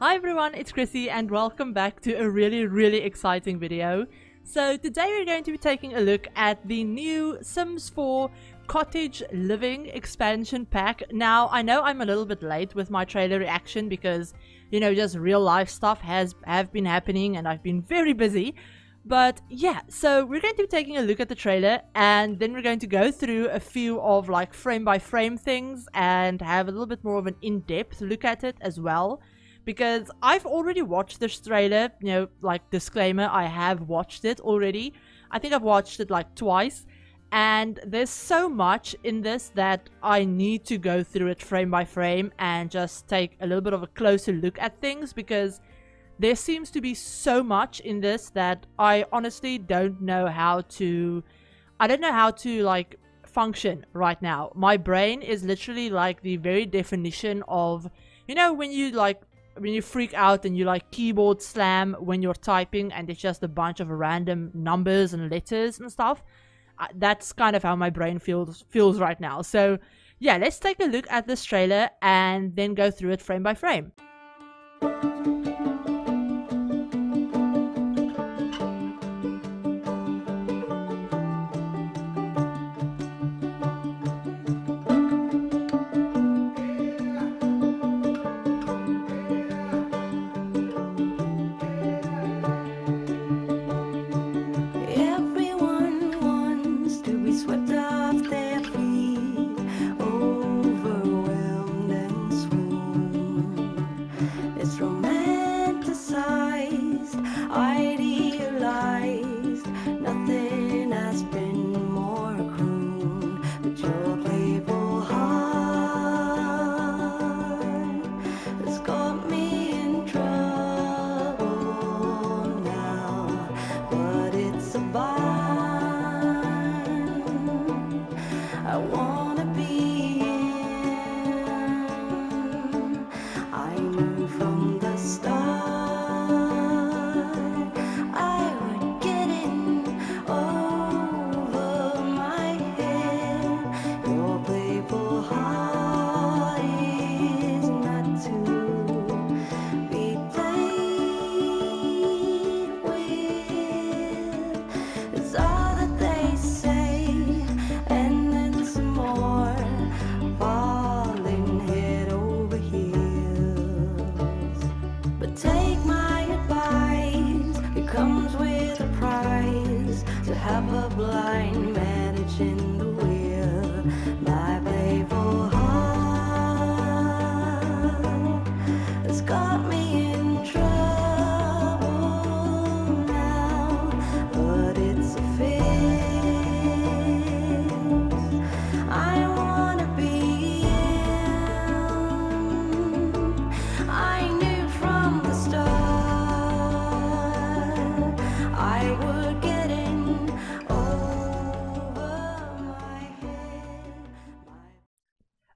Hi everyone, it's Chrissie and welcome back to a really exciting video. So today we're going to be taking a look at the new Sims 4 Cottage Living Expansion Pack. Now I know I'm a little bit late with my trailer reaction because, you know, just real life stuff have been happening and I've been very busy. But yeah, so we're going to be taking a look at the trailer and then we're going to go through a few of like frame by frame things and have a little bit more of an in-depth look at it as well. Because I've already watched this trailer, you know, like disclaimer, I have watched it already. I think I've watched it like twice. And there's so much in this that I need to go through it frame by frame and just take a little bit of a closer look at things. Because there seems to be so much in this that I honestly don't know how to... like function right now. My brain is literally like the very definition of... You know, when you freak out and you like keyboard slam when you're typing and it's just a bunch of random numbers and letters and stuff. That's kind of how my brain feels right now. So yeah, let's take a look at this trailer and then go through it frame by frame.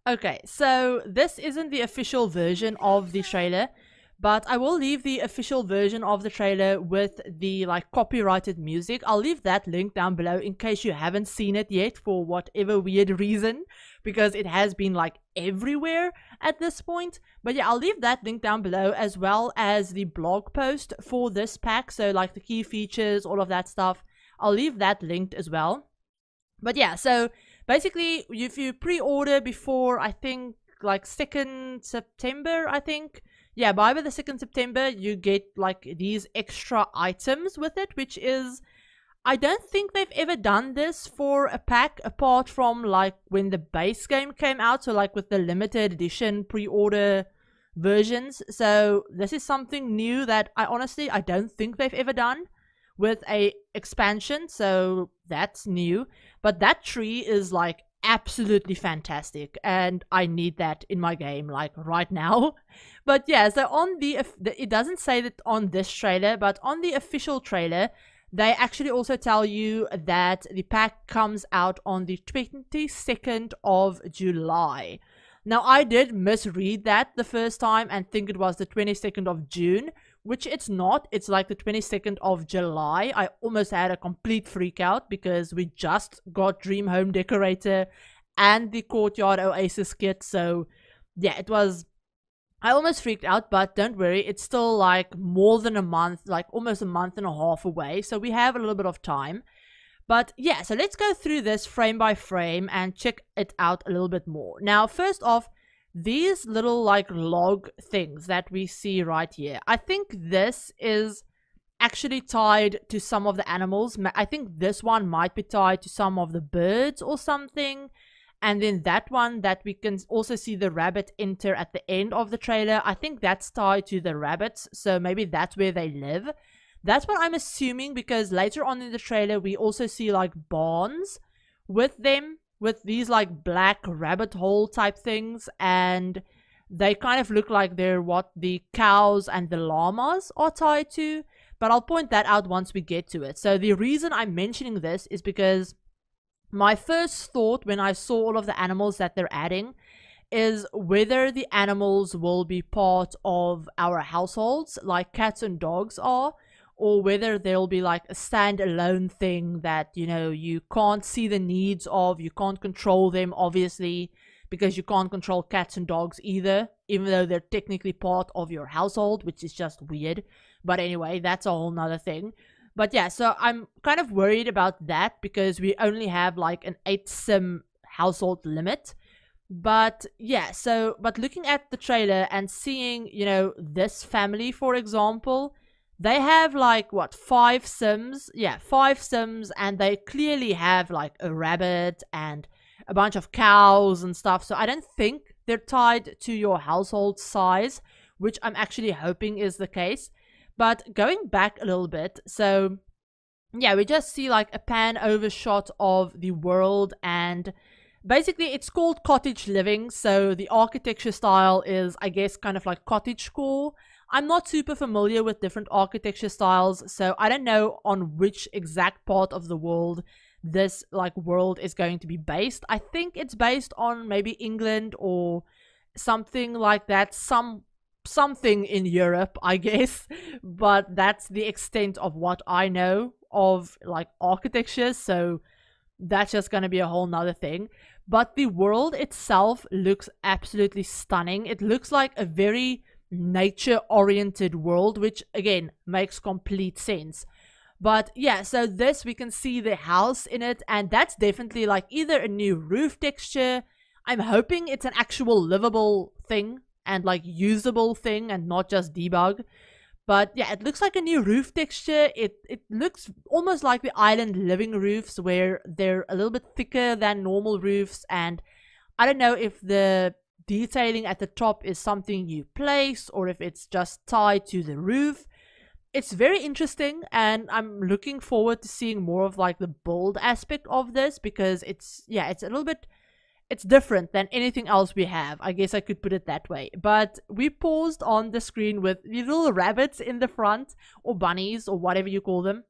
Okay, so this isn't the official version of the trailer, but I will leave the official version of the trailer with the like copyrighted music. I'll leave that link down below in case you haven't seen it yet for whatever weird reason, because it has been like everywhere at this point. But yeah, I'll leave that link down below as well as the blog post for this pack. So like the key features, all of that stuff, I'll leave that linked as well. But yeah, so basically, if you pre-order before, I think, like 2nd September, I think. Yeah, by the 2nd September, you get, like, these extra items with it, which is... I don't think they've ever done this for a pack, apart from, like, when the base game came out. So, like, with the limited edition pre-order versions. So, this is something new that I don't think they've ever done with a expansion, so that's new. But that tree is like absolutely fantastic and I need that in my game like right now. But yeah, so on it doesn't say that on this trailer, but on the official trailer they actually also tell you that the pack comes out on the 22nd of July. Now I did misread that the first time and think it was the 22nd of June, which it's not. It's like the 22nd of July. I almost had a complete freak out because we just got Dream Home Decorator and the Courtyard Oasis kit. So yeah, it was I almost freaked out, but don't worry, it's still like more than a month, like almost a month and a half away, so we have a little bit of time. But yeah, so let's go through this frame by frame and check it out a little bit more. Now, first off, these little like log things that we see right here, I think this is actually tied to some of the animals. I think this one might be tied to some of the birds or something. And then that one that we can also see the rabbit enter at the end of the trailer, I think that's tied to the rabbits, so maybe that's where they live. That's what I'm assuming, because later on in the trailer we also see like barns with them, with these like black rabbit hole type things, and they kind of look like they're what the cows and the llamas are tied to, but I'll point that out once we get to it. So the reason I'm mentioning this is because my first thought when I saw all of the animals that they're adding is whether the animals will be part of our households like cats and dogs are, or whether they'll be like a standalone thing that, you know, you can't see the needs of, you can't control them obviously, because you can't control cats and dogs either, even though they're technically part of your household, which is just weird. But anyway, that's a whole nother thing. But yeah, so I'm kind of worried about that because we only have like an 8 sim household limit. But yeah, so, but looking at the trailer and seeing, you know, this family, for example, they have like, what, 5 sims? Yeah, 5 sims, and they clearly have like a rabbit and a bunch of cows and stuff. So I don't think they're tied to your household size, which I'm actually hoping is the case. But going back a little bit, so yeah, we just see like a pan over shot of the world, and basically it's called Cottage Living, so the architecture style is, I guess, kind of like cottagecore. I'm not super familiar with different architecture styles, so I don't know on which exact part of the world this like world is going to be based. I think it's based on maybe England or something like that, something in Europe, I guess, but that's the extent of what I know of like architecture, so that's just gonna be a whole nother thing. But the world itself looks absolutely stunning. It looks like a very nature-oriented world, which again makes complete sense. But yeah, so this, we can see the house in it, and that's definitely like either a new roof texture. I'm hoping it's an actual livable thing and like usable thing and not just debug. But yeah, it looks like a new roof texture. It looks almost like the island living roofs, where they're a little bit thicker than normal roofs, and I don't know if the detailing at the top is something you place or if it's just tied to the roof. It's very interesting, and I'm looking forward to seeing more of like the build aspect of this, because it's, yeah, it's a little bit, it's different than anything else we have. I guess I could put it that way. But we paused on the screen with the little rabbits in the front, or bunnies, or whatever you call them.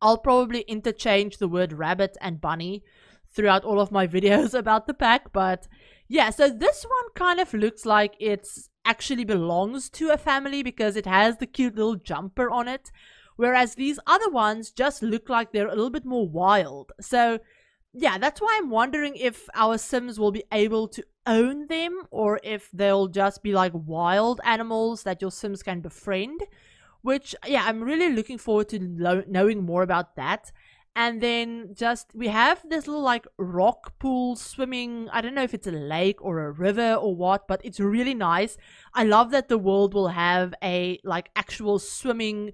I'll probably interchange the word rabbit and bunny throughout all of my videos about the pack. But yeah, so this one kind of looks like it's actually belongs to a family because it has the cute little jumper on it, whereas these other ones just look like they're a little bit more wild. So yeah, that's why I'm wondering if our Sims will be able to own them, or if they'll just be like wild animals that your Sims can befriend, which, yeah, I'm really looking forward to knowing more about that. And then just, we have this little like rock pool swimming, I don't know if it's a lake or a river or what, but it's really nice. I love that the world will have a like actual swimming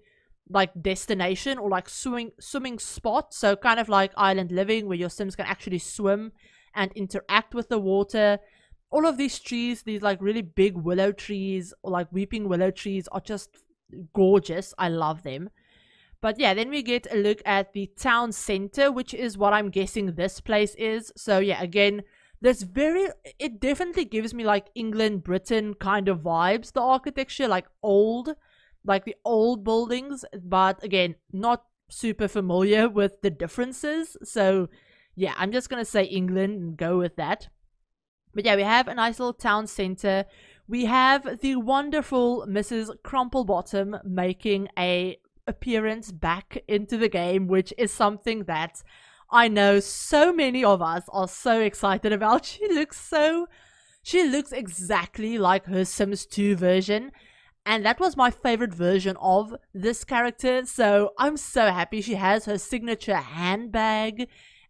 like destination, or like swimming spot, so kind of like Island Living, where your Sims can actually swim and interact with the water. All of these trees, these like really big willow trees or like weeping willow trees, are just gorgeous. I love them. But yeah, then we get a look at the town center, which is what I'm guessing this place is. So yeah, again, this it definitely gives me like England, Britain kind of vibes, the architecture, like the old buildings, but again, not super familiar with the differences. So yeah, I'm just gonna say England and go with that. But yeah, we have a nice little town center. We have the wonderful Mrs. Crumplebottom making a appearance back into the game, which is something that I know so many of us are so excited about. She looks so She looks exactly like her Sims 2 version, and that was my favorite version of this character, so I'm so happy. She has her signature handbag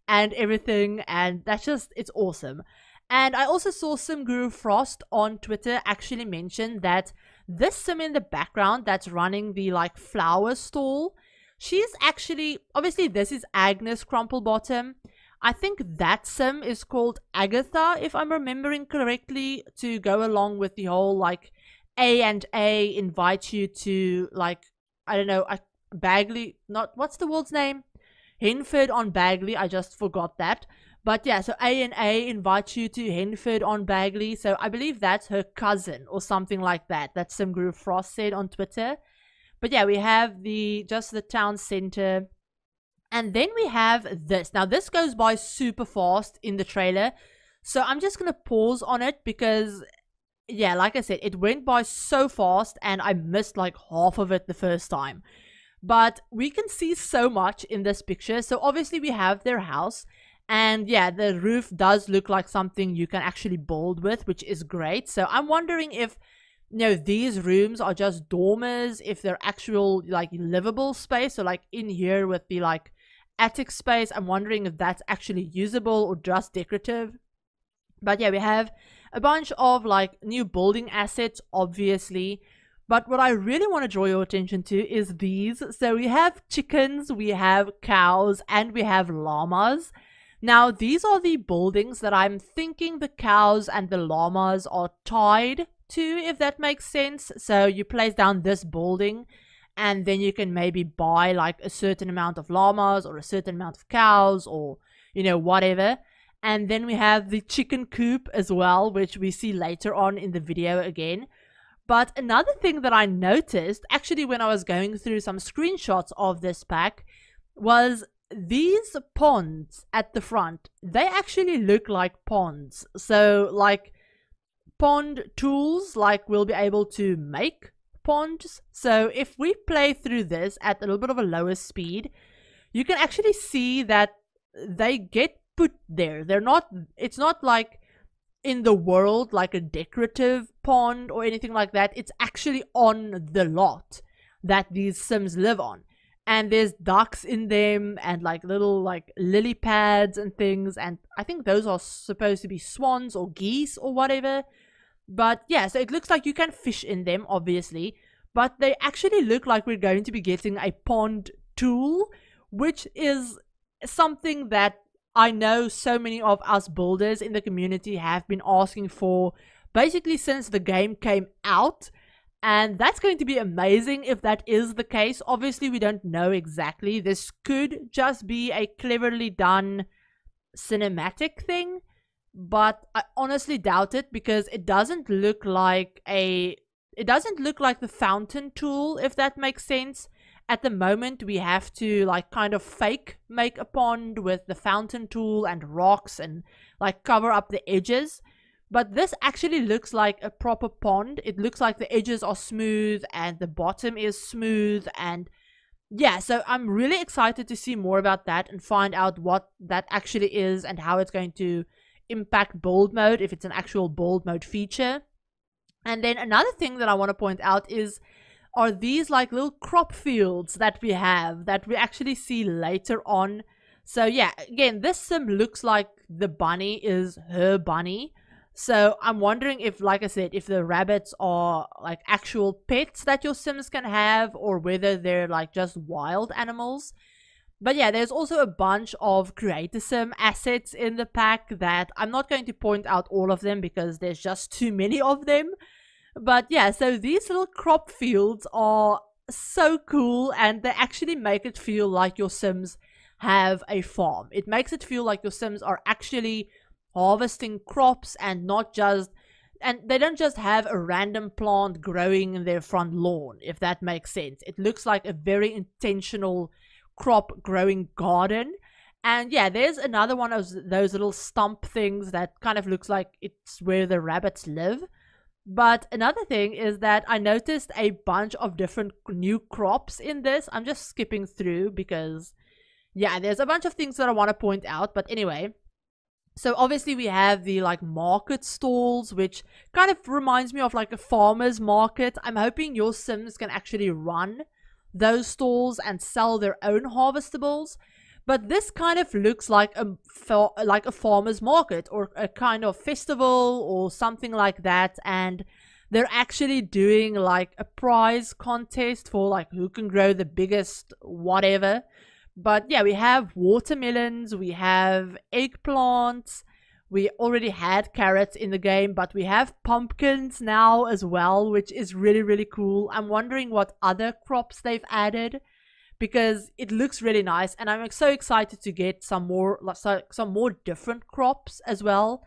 and everything, and that's just, it's awesome. And I also saw Simguru Frost on Twitter actually mention that this Sim in the background that's running the like flower stall, she's actually, obviously this is Agnes Crumplebottom. I think that Sim is called Agatha, if I'm remembering correctly, to go along with the whole like A&A invite you to like, I don't know, Bagley, not, what's the world's name? Henford on Bagley, I just forgot that. But yeah, so A&A invites you to Henford on Bagley, so I believe that's her cousin or something like that. That's Simguru Frost said on Twitter. But yeah, we have just the town center. And then we have this. Now this goes by super fast in the trailer, so I'm just going to pause on it because, yeah, like I said, it went by so fast and I missed like half of it the first time. But we can see so much in this picture. So obviously we have their house. And yeah, the roof does look like something you can actually build with, which is great. So I'm wondering if, you know, these rooms are just dormers, if they're actual like livable space. So like in here with the like attic space, I'm wondering if that's actually usable or just decorative. But yeah, we have a bunch of like new building assets, obviously. But what I really want to draw your attention to is these. So we have chickens, we have cows, and we have llamas. Now, these are the buildings that I'm thinking the cows and the llamas are tied to, if that makes sense. So you place down this building, and then you can maybe buy like a certain amount of llamas or a certain amount of cows or, you know, whatever. And then we have the chicken coop as well, which we see later on in the video again. But another thing that I noticed, actually when I was going through some screenshots of this pack, was these ponds at the front. They actually look like ponds. So like pond tools, like we'll be able to make ponds. So if we play through this at a little bit of a lower speed, you can actually see that they get put there. They're not, it's not like in the world like a decorative pond or anything like that. It's actually on the lot that these Sims live on. And there's ducks in them and like little like lily pads and things. And I think those are supposed to be swans or geese or whatever. But yeah, so it looks like you can fish in them, obviously. But they actually look like we're going to be getting a pond tool, which is something that I know so many of us builders in the community have been asking for basically since the game came out. And that's going to be amazing if that is the case. Obviously, we don't know exactly. This could just be a cleverly done cinematic thing. But I honestly doubt it because it doesn't look like the fountain tool, if that makes sense. At the moment, we have to like kind of fake make a pond with the fountain tool and rocks and like cover up the edges. But this actually looks like a proper pond. It looks like the edges are smooth and the bottom is smooth. And yeah, so I'm really excited to see more about that and find out what that actually is and how it's going to impact build mode, if it's an actual build mode feature. And then another thing that I want to point out are these like little crop fields that we have that we actually see later on. So yeah, again, this Sim looks like the bunny is her bunny. So I'm wondering if, like I said, if the rabbits are like actual pets that your Sims can have or whether they're like just wild animals. But yeah, there's also a bunch of Creator Sim assets in the pack that I'm not going to point out all of them because there's just too many of them. But yeah, so these little crop fields are so cool and they actually make it feel like your Sims have a farm. It makes it feel like your Sims are actually harvesting crops and not just, and they don't just have a random plant growing in their front lawn, if that makes sense. It looks like a very intentional crop growing garden. And yeah, there's another one of those little stump things that kind of looks like it's where the rabbits live. But another thing is that I noticed a bunch of different new crops in this. I'm just skipping through because yeah, there's a bunch of things that I want to point out. But anyway, So obviously we have the like market stalls, which kind of reminds me of like a farmer's market. I'm hoping your Sims can actually run those stalls and sell their own harvestables. But this kind of looks like a farmer's market or a kind of festival or something like that. And they're actually doing like a prize contest for like who can grow the biggest whatever. But yeah, we have watermelons, we have eggplants, we already had carrots in the game, but we have pumpkins now as well, which is really, really cool. I'm wondering what other crops they've added because it looks really nice, and I'm so excited to get some more different crops as well.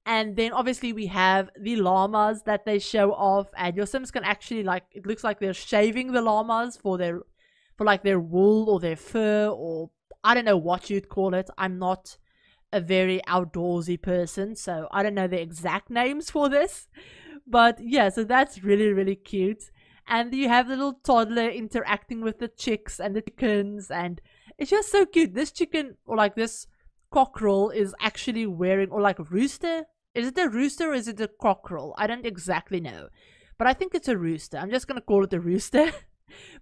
And then obviously we have the llamas that they show off, and your Sims can actually, like, it looks like they're shaving the llamas for their wool or their fur, or I don't know what you'd call it. I'm not a very outdoorsy person, so I don't know the exact names for this. But yeah, so that's really, really cute. And you have the little toddler interacting with the chicks and the chickens, and it's just so cute. This chicken, or like this cockerel, is actually wearing, or like a rooster. Is it a rooster or is it a cockerel? I don't exactly know, but I think it's a rooster. I'm just gonna call it a rooster.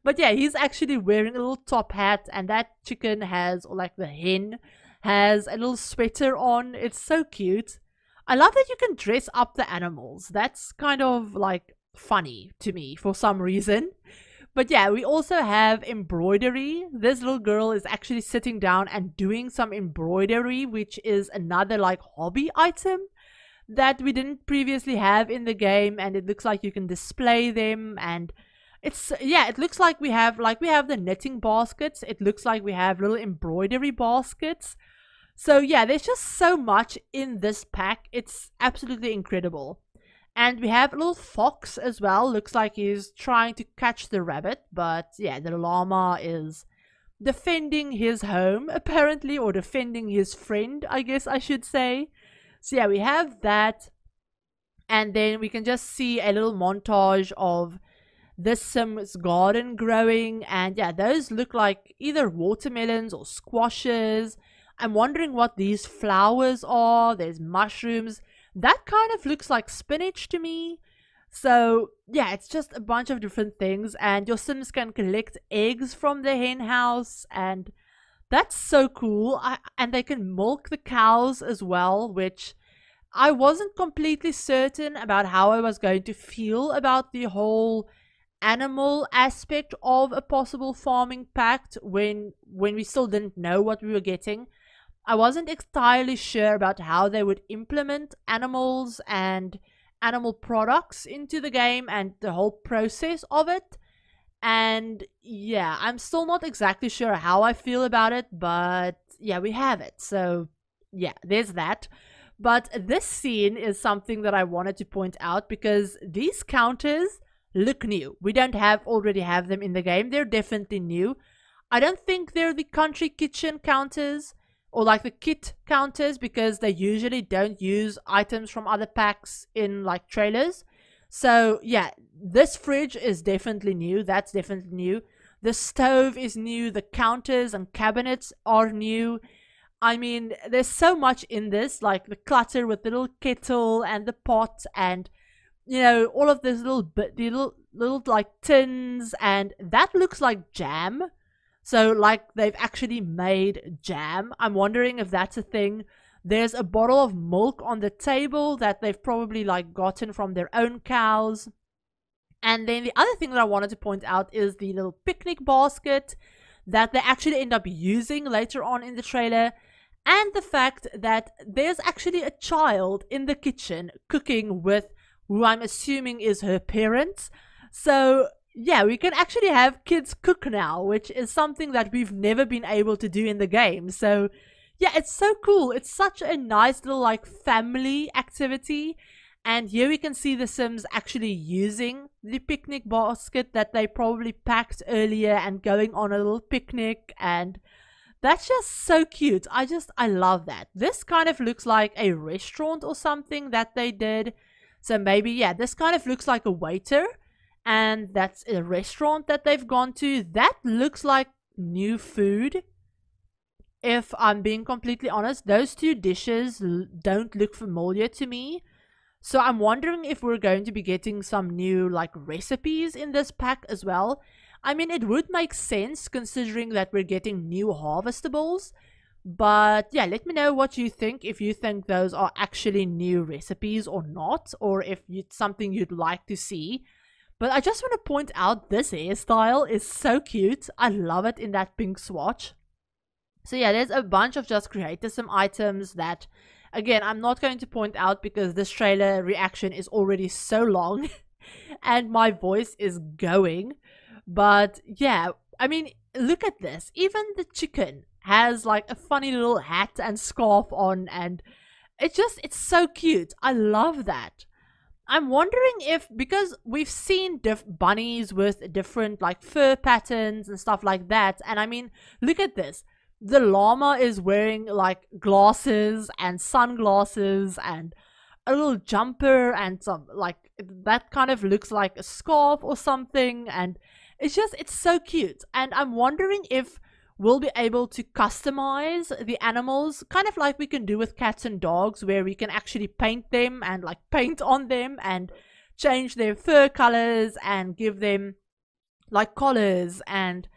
But yeah, he's actually wearing a little top hat, and that chicken has, or like the hen, has a little sweater on. It's so cute. I love that you can dress up the animals. That's kind of like funny to me for some reason. But yeah, we also have embroidery. This little girl is actually sitting down and doing some embroidery, which is another like hobby item that we didn't previously have in the game, and it looks like you can display them. And it's, yeah, it looks like we have the knitting baskets. It looks like we have little embroidery baskets. So yeah, there's just so much in this pack. It's absolutely incredible. And we have a little fox as well. Looks like he's trying to catch the rabbit, but yeah, the llama is defending his home apparently, or defending his friend, I guess I should say. So yeah, we have that, and then we can just see a little montage of this Sim's garden growing, and yeah, those look like either watermelons or squashes. I'm wondering what these flowers are. There's mushrooms. That kind of looks like spinach to me. So yeah, it's just a bunch of different things, and your Sims can collect eggs from the hen house, and that's so cool. And they can milk the cows as well, which I wasn't completely certain about how I was going to feel about the whole animal aspect of a possible farming pact when we still didn't know what we were getting. I wasn't entirely sure about how they would implement animals and animal products into the game and the whole process of it. And yeah, I'm still not exactly sure how I feel about it, but yeah, we have it. So yeah, there's that. But this scene is something that I wanted to point out because these counters look new. We don't already have them in the game. They're definitely new. I don't think they're the country kitchen counters or like the kit counters, because they usually don't use items from other packs in like trailers. So yeah, this fridge is definitely new. That's definitely new. The stove is new. The counters and cabinets are new. I mean, there's so much in this, like the clutter with the little kettle and the pot, and you know, all of this little like tins, and that looks like jam. So like they've actually made jam. I'm wondering if that's a thing. There's a bottle of milk on the table that they've probably like gotten from their own cows. And then the other thing that I wanted to point out is the little picnic basket that they actually end up using later on in the trailer. And the fact that there's actually a child in the kitchen cooking with who I'm assuming is her parents. So yeah, we can actually have kids cook now, which is something that we've never been able to do in the game. So yeah, it's so cool. It's such a nice little like family activity. And here we can see the Sims actually using the picnic basket that they probably packed earlier and going on a little picnic. And that's just so cute. I love that. This kind of looks like a restaurant or something that they did. So maybe, yeah, this kind of looks like a waiter. And that's a restaurant that they've gone to. That looks like new food. if I'm being completely honest. Those two dishes don't look familiar to me. So I'm wondering if we're going to be getting some new like recipes in this pack as well. I mean, it would make sense considering that we're getting new harvestables. But yeah, let me know what you think, if you think those are actually new recipes or not, or if it's something you'd like to see. But I just want to point out this hairstyle is so cute. I love it in that pink swatch. So yeah, there's a bunch of just creatism items that, again, I'm not going to point out because this trailer reaction is already so long and my voice is going. But yeah, I mean, look at this. Even the chicken has like a funny little hat and scarf on, and it's so cute. I love that. I'm wondering if, because we've seen bunnies with different like fur patterns and stuff like that, and I mean, look at this. The llama is wearing like glasses and sunglasses and a little jumper and some like that kind of looks like a scarf or something, and it's so cute. And I'm wondering if we'll be able to customize the animals, kind of like we can do with cats and dogs, where we can actually paint them and like paint on them and change their fur colors and give them like collars and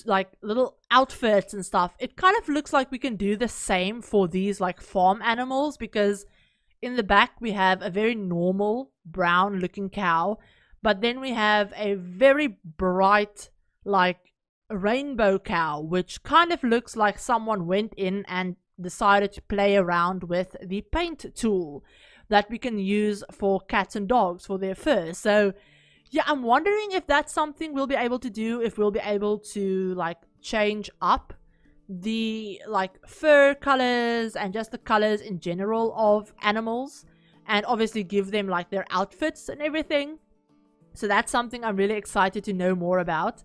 like little outfits and stuff. It kind of looks like we can do the same for these like farm animals, because in the back we have a very normal brown looking cow, but then we have a very bright like rainbow cow, which kind of looks like someone went in and decided to play around with the paint tool that we can use for cats and dogs for their fur. So yeah, I'm wondering if that's something we'll be able to do, if we'll be able to like change up the like fur colors and just the colors in general of animals, and obviously give them like their outfits and everything. So that's something I'm really excited to know more about.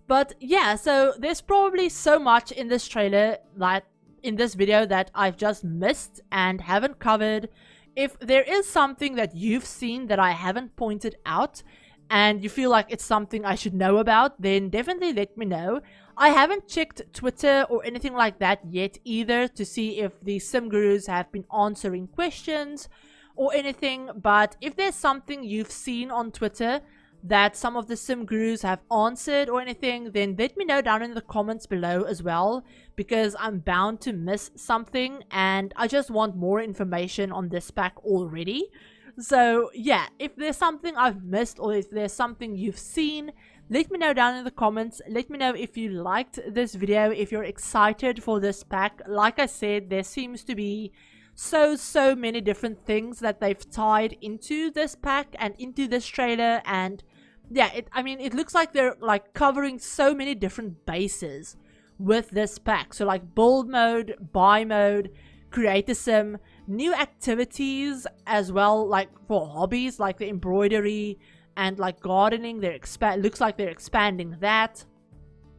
But yeah, so there's probably so much in this trailer, that in this video, that I've just missed and haven't covered. If there is something that you've seen that I haven't pointed out and you feel like it's something I should know about, then definitely let me know. I haven't checked Twitter or anything like that yet either to see if the sim gurus have been answering questions or anything. But if there's something you've seen on Twitter that some of the sim gurus have answered or anything, then let me know down in the comments below as well, because I'm bound to miss something and I just want more information on this pack already. So yeah, if there's something I've missed or if there's something you've seen, let me know down in the comments. Let me know if you liked this video, if you're excited for this pack. Like I said, there seems to be so many different things that they've tied into this pack and into this trailer, and yeah, I mean, it looks like they're like covering so many different bases with this pack. So like build mode, buy mode, create a sim, new activities as well, like for hobbies like the embroidery and like gardening. Looks like they're expanding that.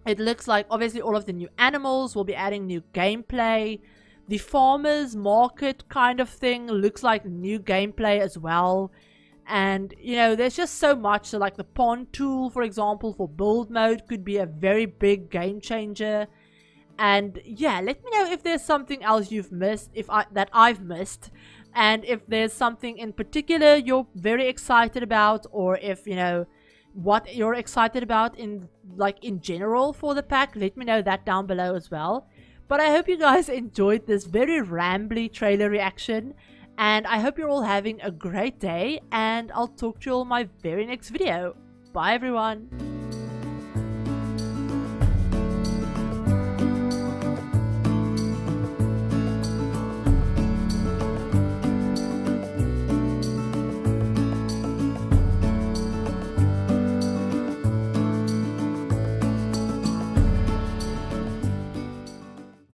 It looks like obviously all of the new animals will be adding new gameplay. The farmers market kind of thing looks like new gameplay as well. And you know, there's just so much. So like the pond tool, for example, for build mode could be a very big game changer. And yeah, let me know if there's something else you've missed, that I've missed, and if there's something in particular you're very excited about, or if you know what you're excited about in general for the pack. Let me know that down below as well. But I hope you guys enjoyed this very rambly trailer reaction, and I hope you're all having a great day, and I'll talk to you all in my very next video. Bye everyone!